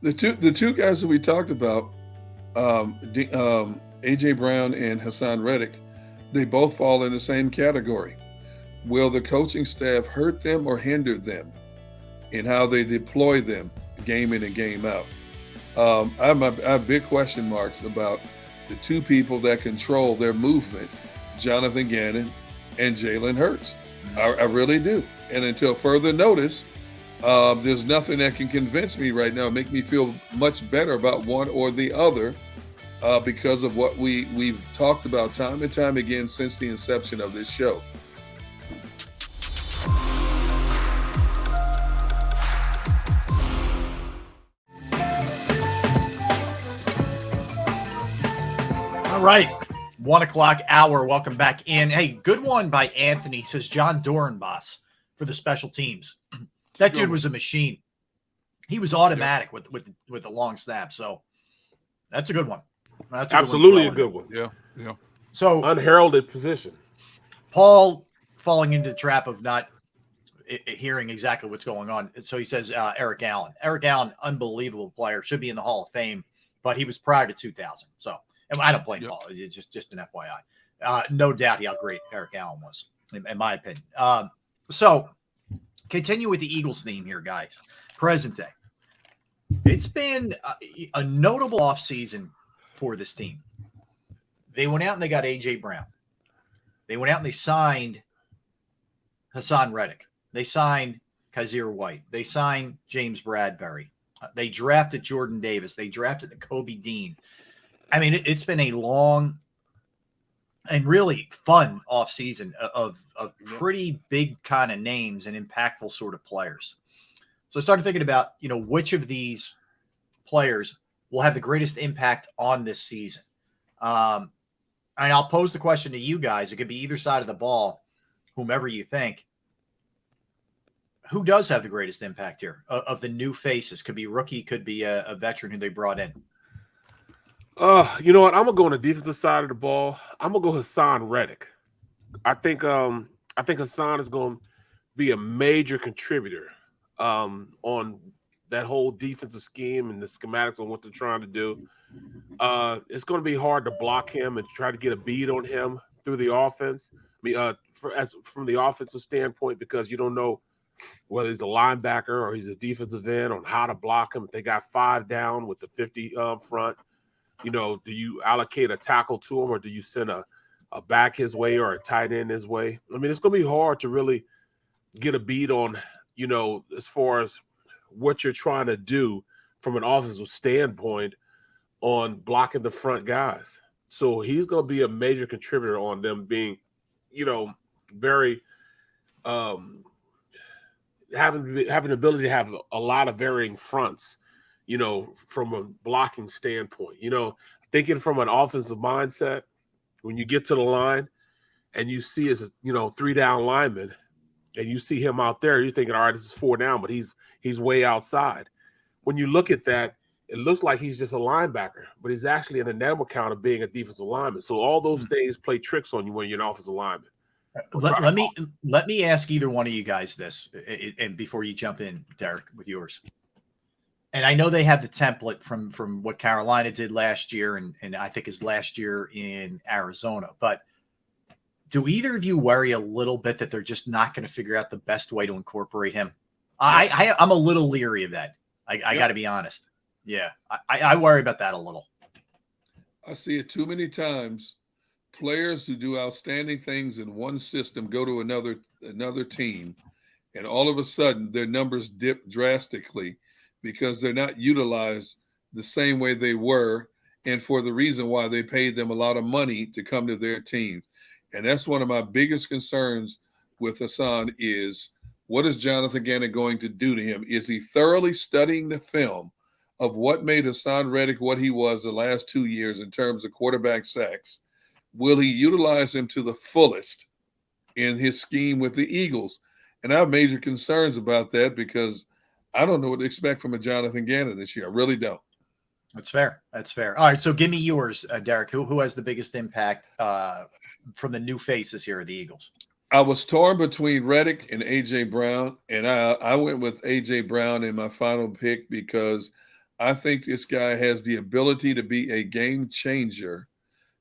The two guys that we talked about, AJ Brown and Hassan Reddick, they both fall in the same category. Will the coaching staff hurt them or hinder them in how they deploy them game in and game out? I have big question marks about the two people that control their movement, Jonathon Gannon and Jalen Hurts. I really do. And until further notice, there's nothing that can convince me right now, make me feel much better about one or the other, because of what we've talked about time and time again since the inception of this show. All right. 1 o'clock hour. Welcome back in. Hey, good one by Anthony. Says John Dorenbos for the special teams. That dude was a machine. He was automatic with the long snap. So that's a good one. That's absolutely a good one. Yeah, yeah. So unheralded position. Paul falling into the trap of not hearing exactly what's going on. So he says Eric Allen. Eric Allen, unbelievable player, should be in the Hall of Fame, but he was prior to 2000. So and I don't blame Paul. It's just an FYI. No doubt how great Eric Allen was, in my opinion. So continue with the Eagles theme here, guys. Present day. It's been a notable offseason for this team. They went out and they got A.J. Brown. They went out and they signed Hassan Reddick. They signed Kaiser White. They signed James Bradbury. They drafted Jordan Davis. They drafted Kobe Dean. I mean, it's been a long and really fun offseason of pretty big kind of names and impactful sort of players. So I started thinking about, which of these players will have the greatest impact on this season. And I'll pose the question to you guys. It could be either side of the ball, whomever you think. Who does have the greatest impact here of the new faces? Could be rookie, could be a veteran who they brought in. You know what? I'm gonna go on the defensive side of the ball. I'm gonna go Hassan Reddick. I think Hassan is gonna be a major contributor on that whole defensive scheme and the schematics on what they're trying to do. It's going to be hard to block him and try to get a bead on him through the offense. I mean, from the offensive standpoint, because you don't know whether he's a linebacker or he's a defensive end on how to block him. If they got 5 down with the 50 front, do you allocate a tackle to him or do you send a back his way or a tight end his way? I mean, it's going to be hard to really get a bead on, as far as what you're trying to do from an offensive standpoint on blocking the front guys. So he's going to be a major contributor on them being, very having the ability to have a lot of varying fronts, from a blocking standpoint. Thinking from an offensive mindset, when you get to the line and you see his, 3 down lineman and you see him out there, you're thinking, all right, this is 4 down, but he's way outside. When you look at that, it looks like he's just a linebacker, but he's actually an enamel count of being a defensive lineman. So all those things play tricks on you when you're an offensive lineman. Let me ask either one of you guys this, and before you jump in, Derek, with yours. And I know they have the template from what Carolina did last year, and I think is last year in Arizona. But do either of you worry a little bit that they're just not going to figure out the best way to incorporate him? I'm a little leery of that. I got to be honest. Yeah, I worry about that a little. I see it too many times. Players who do outstanding things in one system go to another team, and all of a sudden their numbers dip drastically because they're not utilized the same way they were, and for the reason why they paid them a lot of money to come to their team. And that's one of my biggest concerns with Hassan is, what is Jonathon Gannon going to do to him? Is he thoroughly studying the film of what made Hassan Reddick what he was the last 2 years in terms of quarterback sacks? Will he utilize him to the fullest in his scheme with the Eagles? And I have major concerns about that because I don't know what to expect from a Jonathon Gannon this year. I really don't. That's fair. All right, so give me yours, Derek. Who has the biggest impact from the new faces here at the Eagles? I was torn between Reddick and A.J. Brown, and I went with A.J. Brown in my final pick because I think this guy has the ability to be a game changer,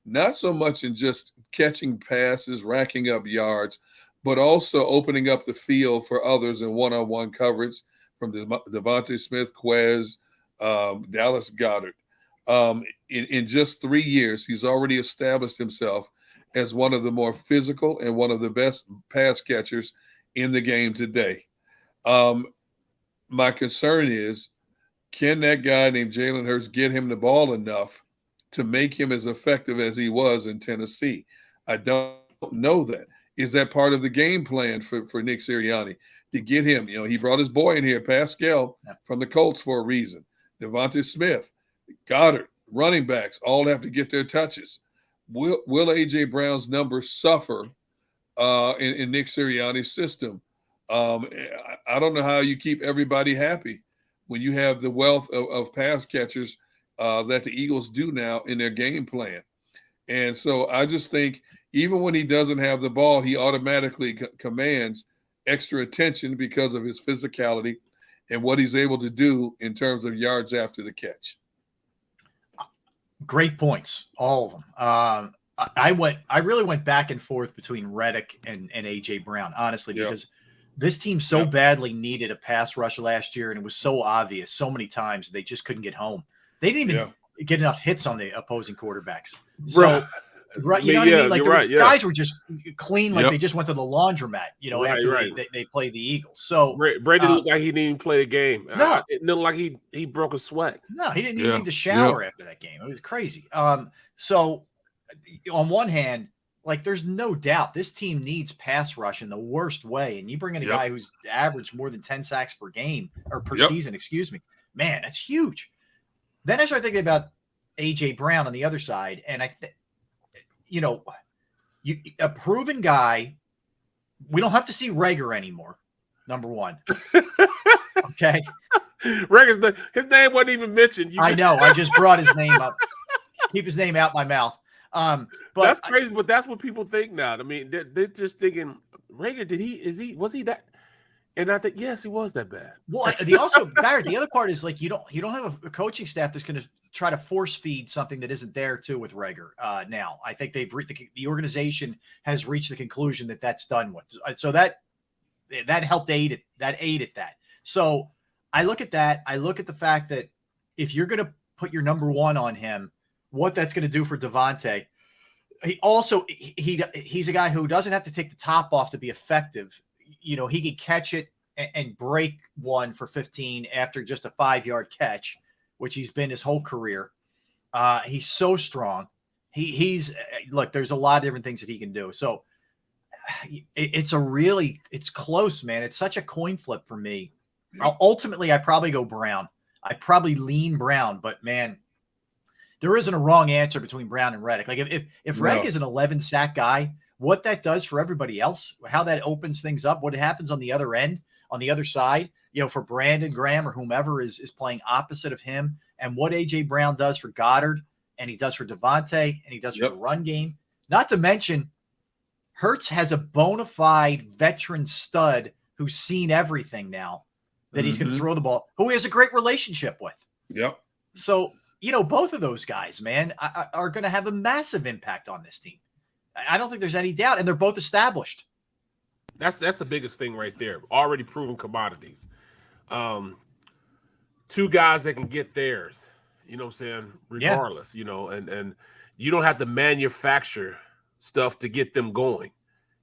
not so much in just catching passes, racking up yards, but also opening up the field for others in one-on-one coverage from Devontae Smith, Quez, Dallas Goedert. In just 3 years, he's already established himself as one of the more physical and one of the best pass catchers in the game today. My concern is, can that guy named Jalen Hurts get him the ball enough to make him as effective as he was in Tennessee? I don't know that. Is that part of the game plan for Nick Sirianni to get him? You know, he brought his boy in here, Pascal, from the Colts for a reason. Devontae Smith, Goddard, running backs, all have to get their touches. Will A.J. Brown's numbers suffer in Nick Sirianni's system? I don't know how you keep everybody happy when you have the wealth of pass catchers that the Eagles do now in their game plan. And so I just think even when he doesn't have the ball, he automatically commands extra attention because of his physicality and what he's able to do in terms of yards after the catch. Great points, all of them. I really went back and forth between Reddick and A.J. Brown, honestly, because this team so badly needed a pass rush last year, and it was so obvious so many times they just couldn't get home. They didn't even get enough hits on the opposing quarterbacks. So, right, you know what I mean? Like guys were just clean, like they just went to the laundromat, you know, after they played the Eagles. So Brady looked like he didn't even play the game. No, it looked like he broke a sweat. No, he didn't even need to shower after that game. It was crazy. So on one hand, like there's no doubt this team needs pass rush in the worst way. And you bring in a guy who's averaged more than 10 sacks per game or per season, excuse me. Man, that's huge. Then I started thinking about A.J. Brown on the other side. And I think, you know, a proven guy, we don't have to see Rager anymore, number one. Okay. Rager's his name wasn't even mentioned. I know. I just brought his name up. Keep his name out my mouth. But that's crazy, but that's what people think now. I mean, they're just thinking, Rager, was he that? And I think, yes, he was that bad. Well, the other part is like you don't have a coaching staff that's going to try to force feed something that isn't there too with Rager. Now, I think the organization has reached the conclusion that that's done with. So that helped aid that. So I look at that. I look at the fact that if you're going to put your number one on him, what that's going to do for Devontae. He's a guy who doesn't have to take the top off to be effective. You know, he can catch it and break one for 15 after just a 5-yard catch, which he's been his whole career. He's so strong. Look, there's a lot of different things that he can do. So it's close, man. It's such a coin flip for me. Ultimately, I probably go Brown. I probably lean Brown, but man, there isn't a wrong answer between Brown and Reddick. Like if Reddick is an 11 sack guy, what that does for everybody else, how that opens things up, what happens on the other end, on the other side, you know, for Brandon Graham or whomever is playing opposite of him, and what A.J. Brown does for Goddard, and he does for Devontae, and he does for the run game. Not to mention, Hurts has a bona fide veteran stud who's seen everything now that he's going to throw the ball, who he has a great relationship with. Yep. So, you know, both of those guys, man, are going to have a massive impact on this team. I don't think there's any doubt, and they're both established. That's the biggest thing right there. Already proven commodities. Two guys that can get theirs, you know what I'm saying, regardless, you know, and you don't have to manufacture stuff to get them going.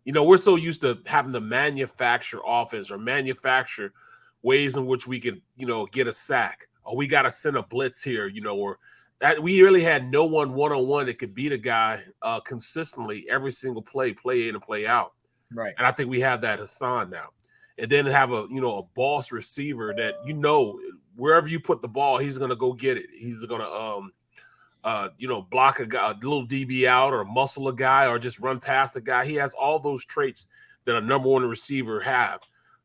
You know, we're so used to having to manufacture offense or manufacture ways in which we can, you know, get a sack, or we got to send a blitz here, you know, or that we really had no one-on-one that could beat a guy consistently every single play in and play out. Right. And I think we have that Hassan now. And then have a boss receiver that, you know, wherever you put the ball, he's going to go get it. He's going to, block a guy, a little DB out, or muscle a guy, or just run past a guy. He has all those traits that a number one receiver have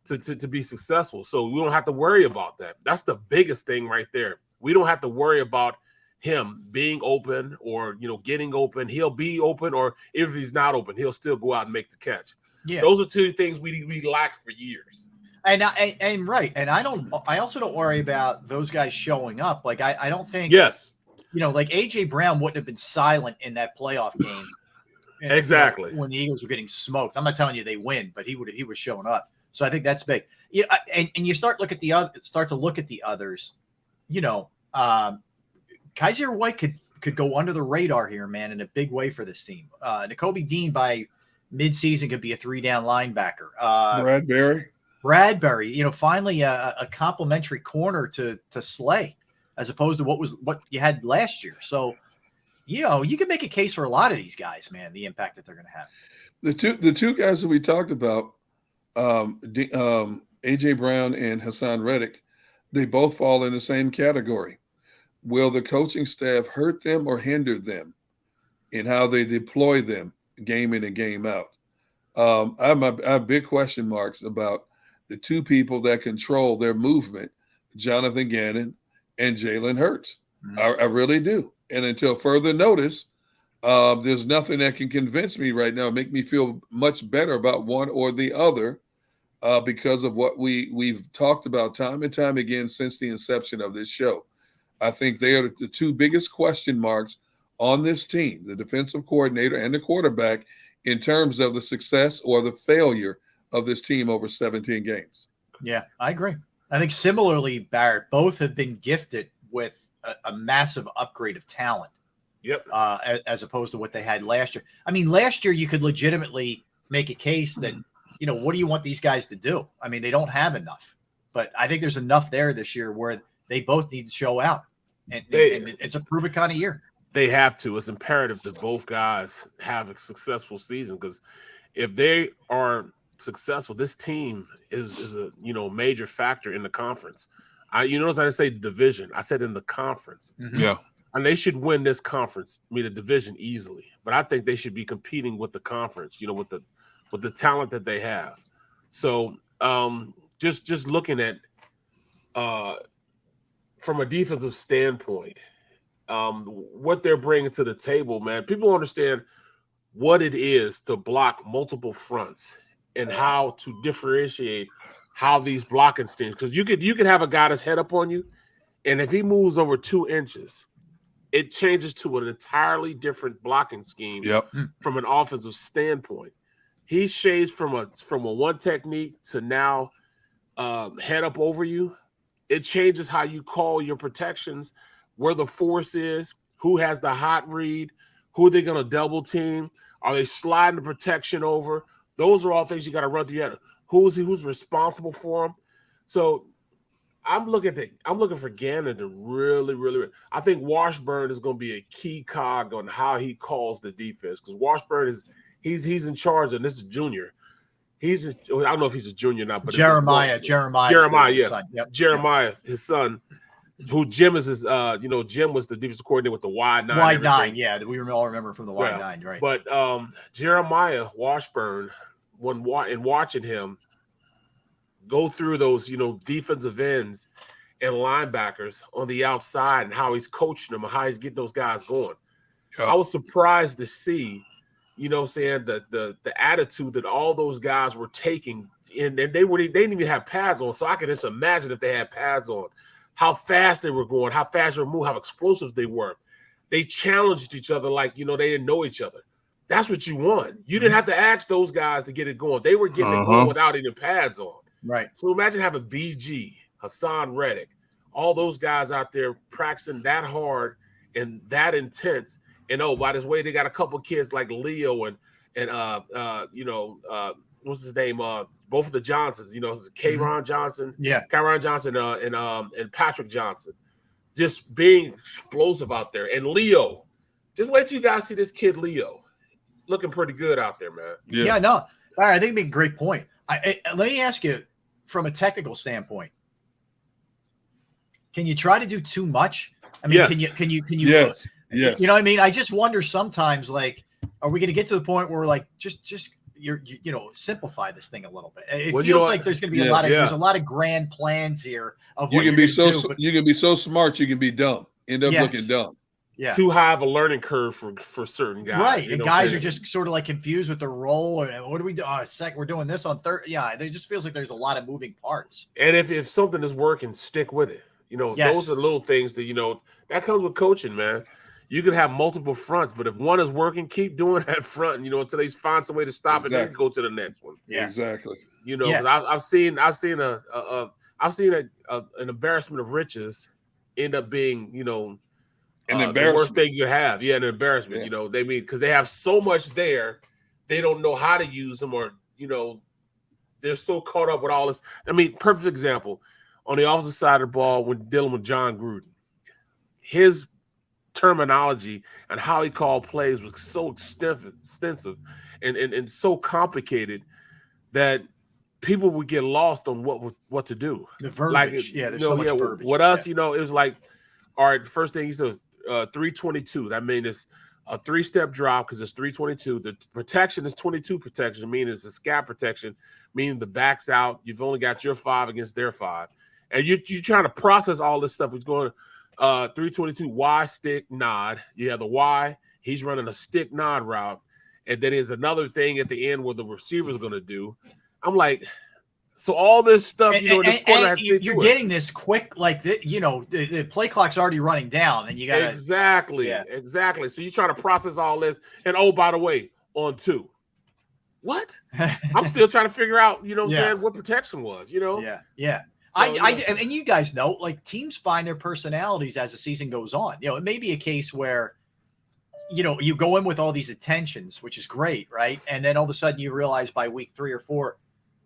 to be successful. So we don't have to worry about that. That's the biggest thing right there. We don't have to worry about him being open or, you know, getting open. He'll be open, or if he's not open, he'll still go out and make the catch. Yeah. Those are two things we lacked for years. And right. And I also don't worry about those guys showing up. Like, I don't think, Yes, like AJ Brown wouldn't have been silent in that playoff game. exactly. When the Eagles were getting smoked. I'm not telling you they win, but he was showing up. So I think that's big. Yeah. And you start to look at the others, Kaiser White could go under the radar here, man, in a big way for this team. Nakobe Dean by midseason could be a 3-down linebacker. Bradbury, finally a complimentary corner to Slay, as opposed to what you had last year. So, you can make a case for a lot of these guys, man, the impact that they're going to have. The two guys that we talked about, AJ Brown and Hassan Reddick, they both fall in the same category. Will the coaching staff hurt them or hinder them in how they deploy them game in and game out? I have big question marks about the two people that control their movement, Jonathon Gannon and Jalen Hurts. Mm-hmm. I really do. And until further notice, there's nothing that can convince me right now, make me feel much better about one or the other, because of what we've talked about time and time again since the inception of this show. I think they are the two biggest question marks on this team, the defensive coordinator and the quarterback, in terms of the success or the failure of this team over 17 games. Yeah, I agree. I think similarly, Barrett, both have been gifted with a massive upgrade of talent. Yep. As opposed to what they had last year. I mean, last year you could legitimately make a case that, what do you want these guys to do? I mean, they don't have enough. But I think there's enough there this year where they both need to show out. And it's a prove it kind of year. They have to. It's imperative that both guys have a successful season, because if they are successful, this team is a major factor in the conference. You notice I didn't say division. I said in the conference. Mm-hmm. Yeah. And they should win this conference, the division easily. But I think they should be competing with the conference, with the talent that they have. So just looking at from a defensive standpoint, what they're bringing to the table, man, people understand what it is to block multiple fronts and how to differentiate how these blocking schemes. Because you could have a guy that's head up on you, and if he moves over 2 inches, it changes to an entirely different blocking scheme. Yep. From an offensive standpoint. He shades from a one technique to now head up over you. It changes how you call your protections, where the force is, who has the hot read, who are they going to double team, are they sliding the protection over? Those are all things you got to run through your head. Who's responsible for them? So I'm looking for Gannon to really. I think Washburn is going to be a key cog on how he calls the defense, because Washburn he's in charge, and this is junior. I don't know if he's a junior or not, but Jeremiah, yeah, son. Yep. Jeremiah, his son, who Jim is his. Jim was the defensive coordinator with the wide nine. Wide nine, yeah, we all remember from the wide nine, right? But Jeremiah Washburn, in watching him go through those, defensive ends and linebackers on the outside, and how he's coaching them and how he's getting those guys going. Yeah. I was surprised to see, the attitude that all those guys were taking, and they didn't even have pads on. So I can just imagine if they had pads on, how fast they were going, how fast they were moving, how explosive they were. They challenged each other like, they didn't know each other. That's what you want. You didn't have to ask those guys to get it going. They were getting it going without any pads on. Right. So imagine having BG, Hassan Reddick, all those guys out there practicing that hard and that intense. And by this way, they got a couple kids like Leo and what's his name? Both of the Johnsons, Kyron Johnson, Kyron Johnson, and Patrick Johnson, just being explosive out there. And Leo, just wait till you guys see this kid Leo, looking pretty good out there, man. Yeah, no, all right. I think it'd be a great point. Let me ask you, from a technical standpoint, can you try to do too much? I mean, yes. Can you? Yes. Yes. You know what I mean? I just wonder sometimes, like, are we going to get to the point where, like, just simplify this thing a little bit? It feels like there's going to be there's a lot of grand plans here of what you can be so smart, you can be dumb, end up looking dumb. too high of a learning curve for certain guys. Right. You And know guys are just sort of like confused with the role. Or what do we do? Oh, second, we're doing this on third. Yeah. It just feels like there's a lot of moving parts. And if something is working, stick with it. You know, Yes. those are little things that, you know, that comes with coaching, man. You can have multiple fronts, but if one is working, keep doing that front, and, you know, until they find some way to stop it, then go to the next one. Yeah. Exactly. You know, because I've seen an embarrassment of riches end up being, you know, the worst thing you have. Yeah, an embarrassment. Yeah. You know, they mean because they have so much there, they don't know how to use them, or, you know, they're so caught up with all this. I mean, perfect example on the offensive side of the ball when dealing with John Gruden, his terminology and how he called plays was so extensive and so complicated that people would get lost on what to do. The verbiage, like, there's so much verbiage. With us, you know, it was like, all right, the first thing he said was 322. That means it's a 3-step drop because it's 322. The protection is 22 protection, meaning it's a scat protection, meaning the back's out. You've only got your 5 against their 5. And you're trying to process all this stuff. It's going 322 Y stick nod. You have the Y. He's running a stick nod route. And then there's another thing at the end where the receiver's going to do. I'm like, so all this stuff, you know, you're getting this quick, like, you know, the play clock's already running down, and you got exactly. So you're trying to process all this, and oh, by the way, on 2, what? I'm still trying to figure out, you know, what I'm saying, what protection was, you know? Yeah. So, and you guys know, like, teams find their personalities as the season goes on. You know, it may be a case where, you know, you go in with all these intentions, which is great, right? And then all of a sudden you realize by week 3 or 4,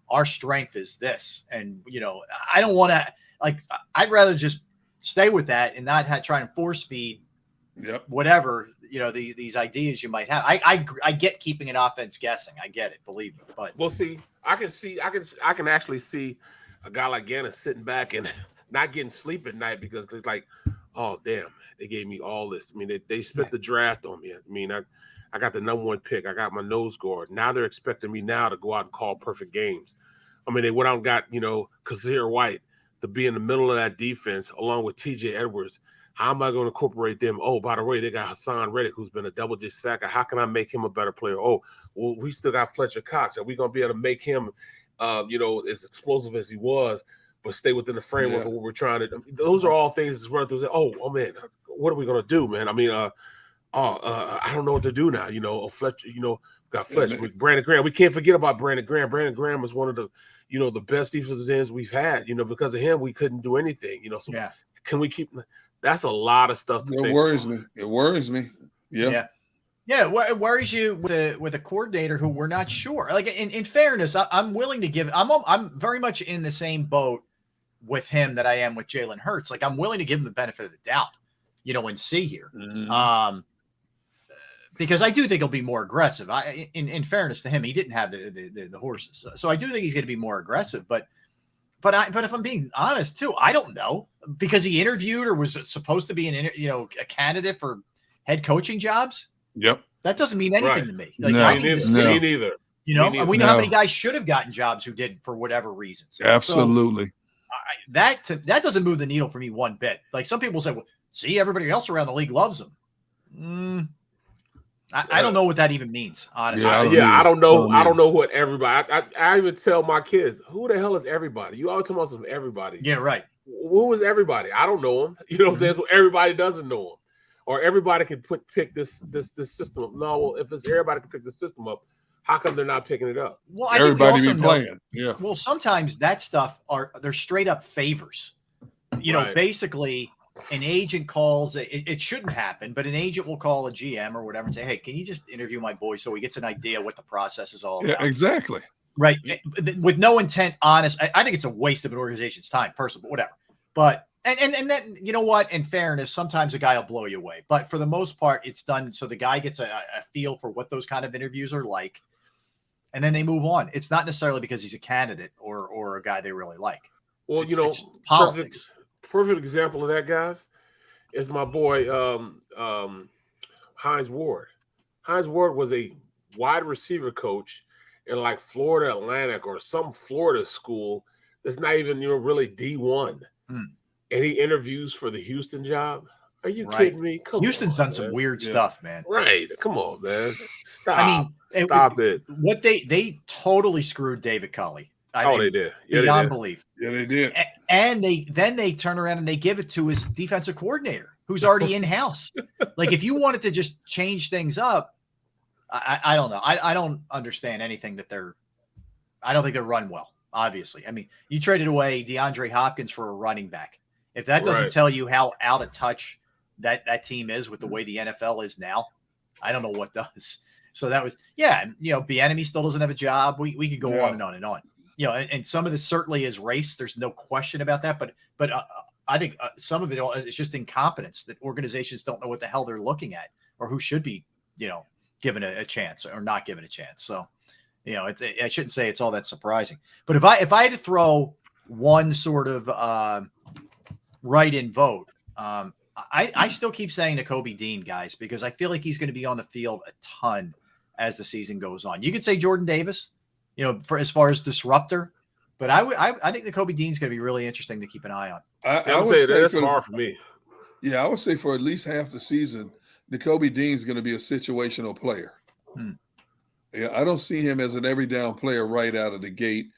our strength is this. And, you know, I don't want to, like, I'd rather just stay with that and not try and force feed whatever, you know, these ideas you might have. I get keeping an offense guessing. I get it. Believe me. But well, see, I can actually see a guy like Gannon sitting back and not getting sleep at night because it's like, oh, damn, they gave me all this. I mean, they spent the draft on me. I mean, I got the #1 pick. I got my nose guard. Now they're expecting me now to go out and call perfect games. I mean, they went out and got, you know, Kazir White to be in the middle of that defense along with TJ Edwards. How am I going to incorporate them? Oh, by the way, they got Hassan Reddick, who's been a double-digit sacker. How can I make him a better player? Oh, well, we still got Fletcher Cox. Are we going to be able to make him, you know, as explosive as he was, but stay within the framework of what we're trying to do? Those are all things that's running through. Oh, man, what are we going to do, man? I mean, I don't know what to do now. You know, Fletcher, you know, got Fletcher with Brandon Graham. We can't forget about Brandon Graham. Brandon Graham was one of the, you know, the best defensive ends we've had. You know, because of him, we couldn't do anything. You know, so can we keep? That's a lot of stuff. It worries me. It worries me. Yeah. It worries you with a coordinator who we're not sure. Like, in fairness, I'm willing to give. I'm very much in the same boat with him that I am with Jalen Hurts. Like, I'm willing to give him the benefit of the doubt, you know, and see here. Because I do think he'll be more aggressive. In fairness to him, he didn't have the horses, so I do think he's going to be more aggressive. But if I'm being honest too, I don't know, because he interviewed or was supposed to be a candidate for head coaching jobs. Yep, that doesn't mean anything to me. Like, no, me neither. You know, we know how many guys should have gotten jobs who didn't for whatever reasons. Absolutely. So, that doesn't move the needle for me one bit. Like, some people say, well, see, everybody else around the league loves him. I don't know what that even means, honestly. I don't know. I don't know what everybody. I even tell my kids, who the hell is everybody? You always talk about some everybody. Yeah, right. Who is everybody? I don't know them. You know what I'm saying? So everybody doesn't know them, or everybody can pick this system up. No, well, if it's everybody can pick the system up, how come they're not picking it up? Well, I everybody think be playing. Yeah. Well, sometimes that stuff they're straight up favors. You know, basically, an agent calls it shouldn't happen, but an agent will call a GM or whatever and say, hey, can you just interview my boy so he gets an idea what the process is all about? Yeah, exactly. Right. With no intent, honest. I think it's a waste of an organization's time, personally, but whatever. But and then, you know what, in fairness, sometimes a guy will blow you away. But for the most part, it's done so the guy gets a feel for what those kind of interviews are like. And then they move on. It's not necessarily because he's a candidate or a guy they really like. Well, it's politics. Perfect example of that, guys, is my boy Hines Ward. Hines Ward was a wide receiver coach in like Florida Atlantic or some Florida school that's not even really D1. And he interviews for the Houston job. Are you Right. kidding me? Come Houston's on, done some man. weird Yeah. stuff, man. Right. Come on, man. Stop. I mean, Stop it. What they totally screwed David Culley. I mean, They did. Yeah, they beyond did. belief. Yeah, they did. And they turn around and they give it to his defensive coordinator, who's already in house. Like, if you wanted to just change things up, I don't know. I don't understand anything that I don't think they're run well. Obviously, I mean, you traded away DeAndre Hopkins for a running back. If that doesn't Right. tell you how out of touch that team is with the way the NFL is now, I don't know what does. So that was, Bieniemy still doesn't have a job. We could go on and on and on. And some of this certainly is race. There's no question about that. But I think some of it is just incompetence, that organizations don't know what the hell they're looking at or who should be, given a chance or not given a chance. So, I shouldn't say it's all that surprising. But if I had to throw one sort of write-in vote, I still keep saying Nakobe Dean, guys, because I feel like he's going to be on the field a ton as the season goes on. You could say Jordan Davis, for as far as disruptor, but I think Nakobe Dean's going to be really interesting to keep an eye on. I would say that's hard for me. Yeah, I would say for at least half the season, Nakobe Dean's going to be a situational player. Yeah, I don't see him as an every down player right out of the gate.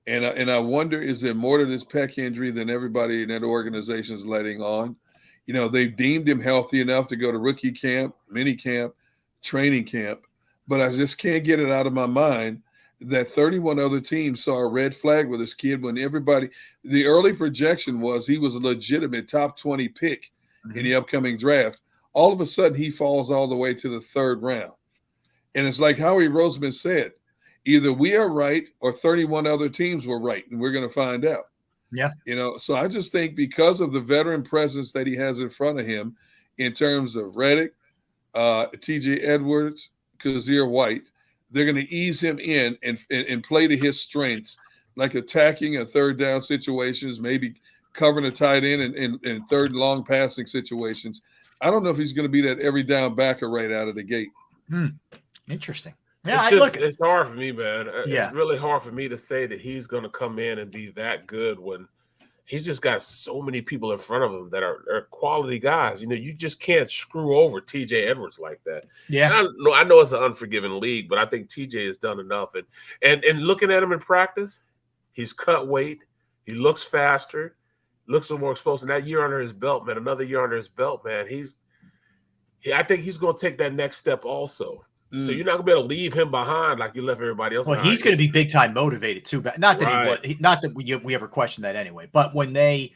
And I wonder, is there more to this pec injury than everybody in that organization is letting on? They've deemed him healthy enough to go to rookie camp, mini camp, training camp, but I just can't get it out of my mind that 31 other teams saw a red flag with this kid when the early projection was he was a legitimate top 20 pick in the upcoming draft. All of a sudden, he falls all the way to the third round. And it's like Howie Roseman said, either we are right or 31 other teams were right, and we're going to find out. Yeah. So I just think because of the veteran presence that he has in front of him in terms of Reddick, TJ Edwards, Kazir White, they're going to ease him in and play to his strengths, like attacking and third down situations, maybe covering a tight end in third and long passing situations. I don't know if he's going to be that every down backer right out of the gate. Interesting. Yeah, it's hard for me, man. Yeah. It's really hard for me to say that he's going to come in and be that good when he's just got so many people in front of him that are quality guys. You just can't screw over TJ Edwards like that. Yeah. And I know it's an unforgiving league, but I think TJ has done enough. And looking at him in practice, he's cut weight. He looks faster, looks a little more explosive. That year under his belt, man, another year under his belt, man, I think he's going to take that next step also. So you're not gonna be able to leave him behind like you left everybody else. Well, he's going to be big time motivated too. But not that we ever question that anyway. But when they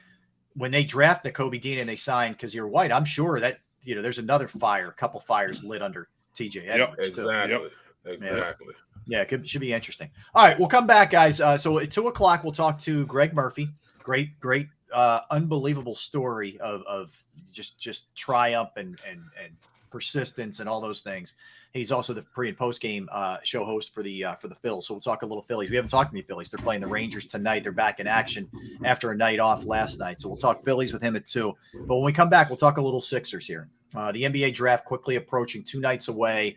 draft Nakobe Dean and they sign Kazir White, I'm sure that there's another couple fires lit under TJ Edwards. Exactly. Yeah, should be interesting. All right, we'll come back, guys. So at 2:00 we'll talk to Greg Murphy. Great, unbelievable story of just triumph and persistence and all those things. He's also the pre and post game show host for the Phils. So we'll talk a little Phillies. We haven't talked to the Phillies. They're playing the Rangers tonight. They're back in action after a night off last night. So we'll talk Phillies with him at 2. But when we come back, we'll talk a little Sixers here. The NBA draft quickly approaching, 2 nights away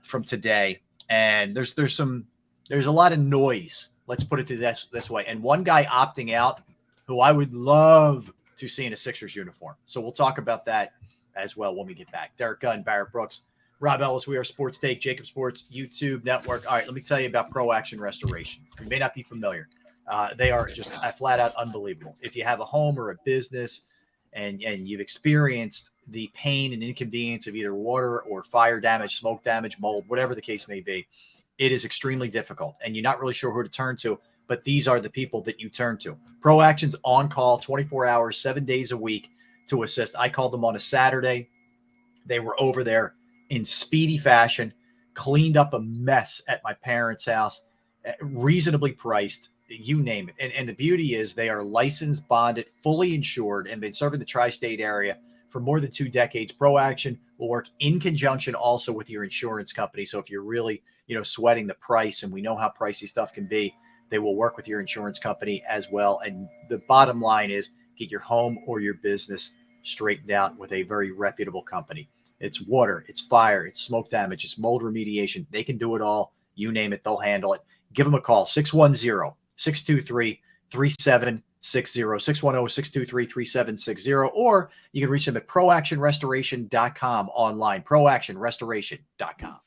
from today, and there's a lot of noise. Let's put it this way. And one guy opting out, who I would love to see in a Sixers uniform. So we'll talk about that as well when we get back. Derek Gunn, Barrett Brooks, Rob Ellis, we are Sports Take, JAKIB Sports YouTube Network. All right, let me tell you about Pro Action Restoration. You may not be familiar. They are just flat out unbelievable. If you have a home or a business and you've experienced the pain and inconvenience of either water or fire damage, smoke damage, mold, whatever the case may be, it is extremely difficult. And you're not really sure who to turn to, but these are the people that you turn to. Pro Action's on call 24 hours, 7 days a week to assist. I called them on a Saturday. They were over there in speedy fashion, cleaned up a mess at my parents' house, reasonably priced, you name it. And the beauty is they are licensed, bonded, fully insured, and been serving the tri-state area for more than 2 decades. Pro Action will work in conjunction also with your insurance company. So if you're really, sweating the price, and we know how pricey stuff can be, they will work with your insurance company as well. And the bottom line is get your home or your business straightened out with a very reputable company. It's water, it's fire, it's smoke damage, it's mold remediation. They can do it all. You name it, they'll handle it. Give them a call, 610-623-3777. 610-623-3760, or you can reach them at proactionrestoration.com online, proactionrestoration.com.